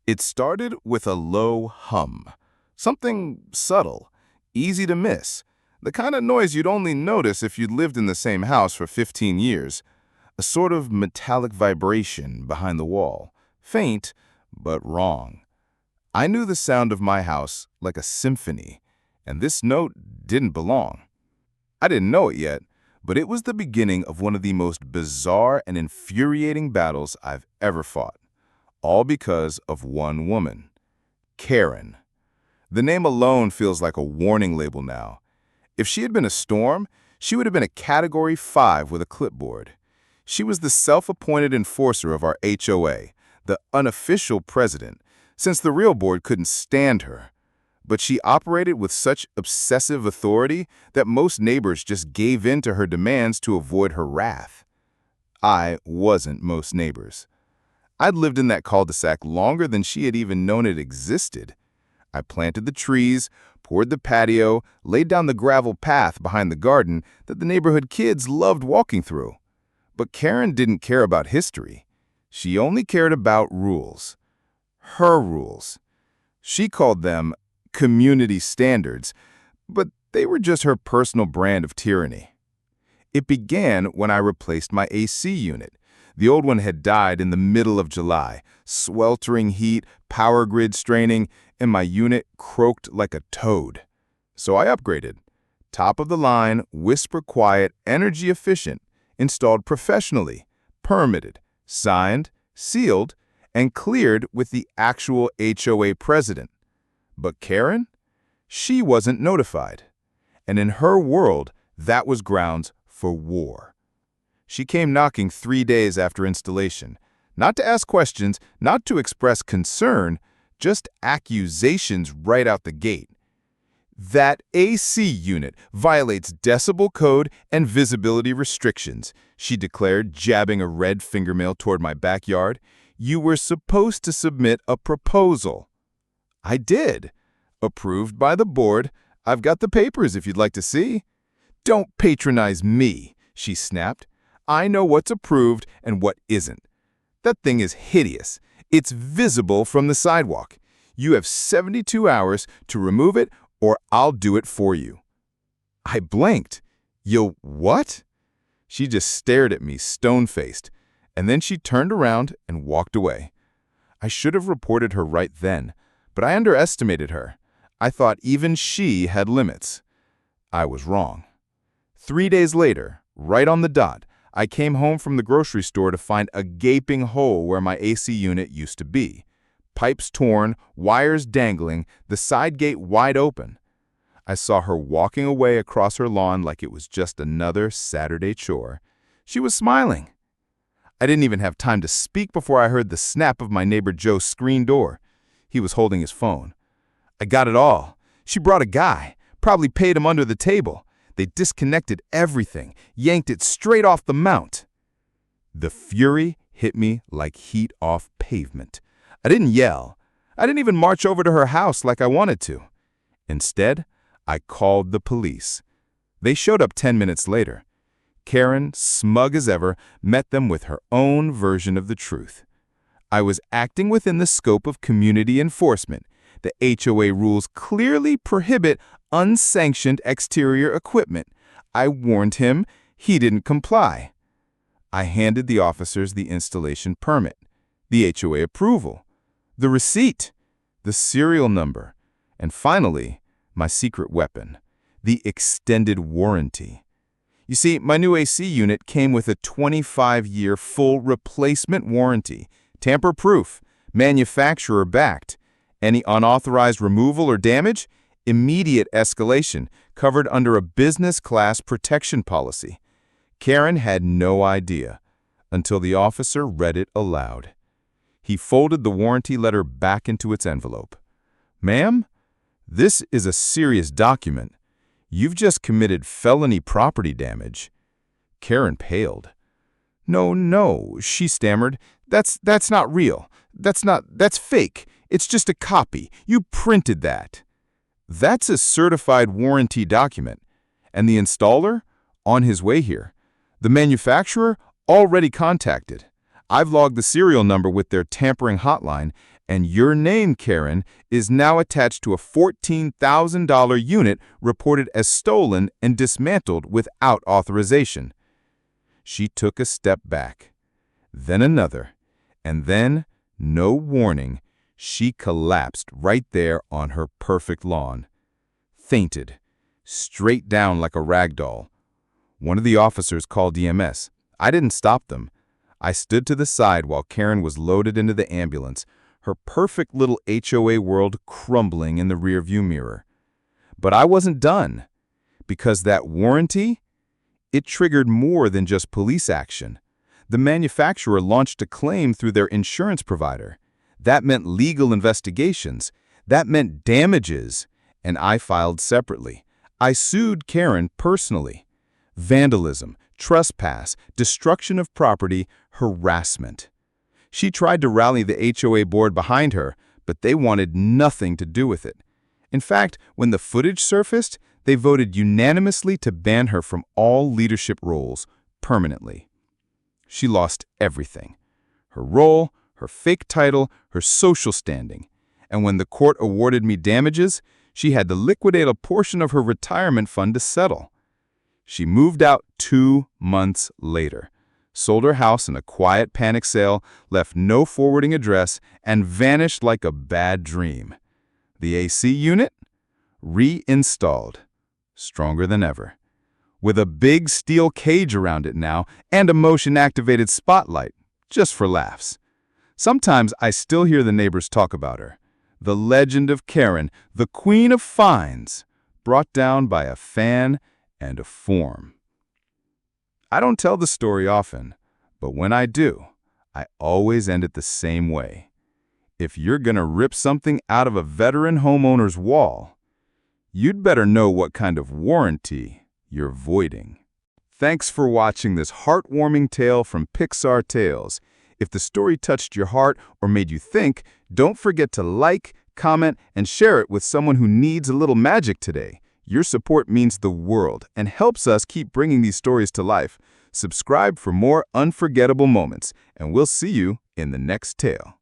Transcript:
It started with a low hum, something subtle, easy to miss, the kind of noise you'd only notice if you'd lived in the same house for 15 years, a sort of metallic vibration behind the wall, faint, but wrong. I knew the sound of my house like a symphony, and this note didn't belong. I didn't know it yet, but it was the beginning of one of the most bizarre and infuriating battles I've ever fought. All because of one woman, Karen. The name alone feels like a warning label now. If she had been a storm, she would have been a Category 5 with a clipboard. She was the self-appointed enforcer of our HOA, the unofficial president, since the real board couldn't stand her. But she operated with such obsessive authority that most neighbors just gave in to her demands to avoid her wrath. I wasn't most neighbors. I'd lived in that cul-de-sac longer than she had even known it existed. I planted the trees, poured the patio, laid down the gravel path behind the garden that the neighborhood kids loved walking through. But Karen didn't care about history. She only cared about rules. Her rules. She called them community standards, but they were just her personal brand of tyranny. It began when I replaced my AC unit. The old one had died in the middle of July, sweltering heat, power grid straining, and my unit croaked like a toad. So I upgraded. Top of the line, whisper quiet, energy efficient, installed professionally, permitted, signed, sealed, and cleared with the actual HOA president. But Karen? She wasn't notified. And in her world, that was grounds for war. She came knocking 3 days after installation, not to ask questions, not to express concern, just accusations right out the gate. That AC unit violates decibel code and visibility restrictions, she declared, jabbing a red fingernail toward my backyard. You were supposed to submit a proposal. I did. Approved by the board. I've got the papers if you'd like to see. Don't patronize me, she snapped. I know what's approved and what isn't. That thing is hideous. It's visible from the sidewalk. You have 72 hours to remove it or I'll do it for you. I blinked. You'll what? She just stared at me, stone-faced, and then she turned around and walked away. I should have reported her right then, but I underestimated her. I thought even she had limits. I was wrong. 3 days later, right on the dot, I came home from the grocery store to find a gaping hole where my AC unit used to be. Pipes torn, wires dangling, the side gate wide open. I saw her walking away across her lawn like it was just another Saturday chore. She was smiling. I didn't even have time to speak before I heard the snap of my neighbor Joe's screen door. He was holding his phone. I got it all. She brought a guy, probably paid him under the table. They disconnected everything, yanked it straight off the mount. The fury hit me like heat off pavement. I didn't yell. I didn't even march over to her house like I wanted to. Instead, I called the police. They showed up 10 minutes later. Karen, smug as ever, met them with her own version of the truth. I was acting within the scope of community enforcement. The HOA rules clearly prohibit unsanctioned exterior equipment. I warned him. He didn't comply. I handed the officers the installation permit, the HOA approval, the receipt, the serial number, and finally, my secret weapon, the extended warranty. You see, my new AC unit came with a 25-year full replacement warranty, tamper-proof, manufacturer-backed. Any unauthorized removal or damage? Immediate escalation, covered under a business-class protection policy. Karen had no idea until the officer read it aloud. He folded the warranty letter back into its envelope. Ma'am, this is a serious document. You've just committed felony property damage. Karen paled. No, she stammered. That's not real. That's fake. It's just a copy. You printed that. That's a certified warranty document. And the installer? On his way here. The manufacturer? Already contacted. I've logged the serial number with their tampering hotline, And your name, Karen, is now attached to a $14,000 unit reported as stolen and dismantled without authorization. She took a step back, then another, and then, no warning, she collapsed right there on her perfect lawn. Fainted, straight down like a rag doll. One of the officers called EMS. I didn't stop them. I stood to the side while Karen was loaded into the ambulance, her perfect little HOA world crumbling in the rearview mirror. But I wasn't done, because that warranty, it triggered more than just police action. The manufacturer launched a claim through their insurance provider. That meant legal investigations. That meant damages. And I filed separately. I sued Karen personally. Vandalism, trespass, destruction of property, harassment. She tried to rally the HOA board behind her, but they wanted nothing to do with it. In fact, when the footage surfaced, they voted unanimously to ban her from all leadership roles permanently. She lost everything. Her role, her fake title, her social standing. And when the court awarded me damages, she had to liquidate a portion of her retirement fund to settle. She moved out 2 months later, sold her house in a quiet panic sale, left no forwarding address, and vanished like a bad dream. The AC unit? Reinstalled, stronger than ever, with a big steel cage around it now and a motion-activated spotlight, just for laughs. Sometimes I still hear the neighbors talk about her. The legend of Karen, the queen of fines, brought down by a fan and a form. I don't tell the story often, but when I do, I always end it the same way. If you're gonna rip something out of a veteran homeowner's wall, you'd better know what kind of warranty you're voiding. Thanks for watching this heartwarming tale from Pixar Tales. If the story touched your heart or made you think, don't forget to like, comment, and share it with someone who needs a little magic today. Your support means the world and helps us keep bringing these stories to life. Subscribe for more unforgettable moments, and we'll see you in the next tale.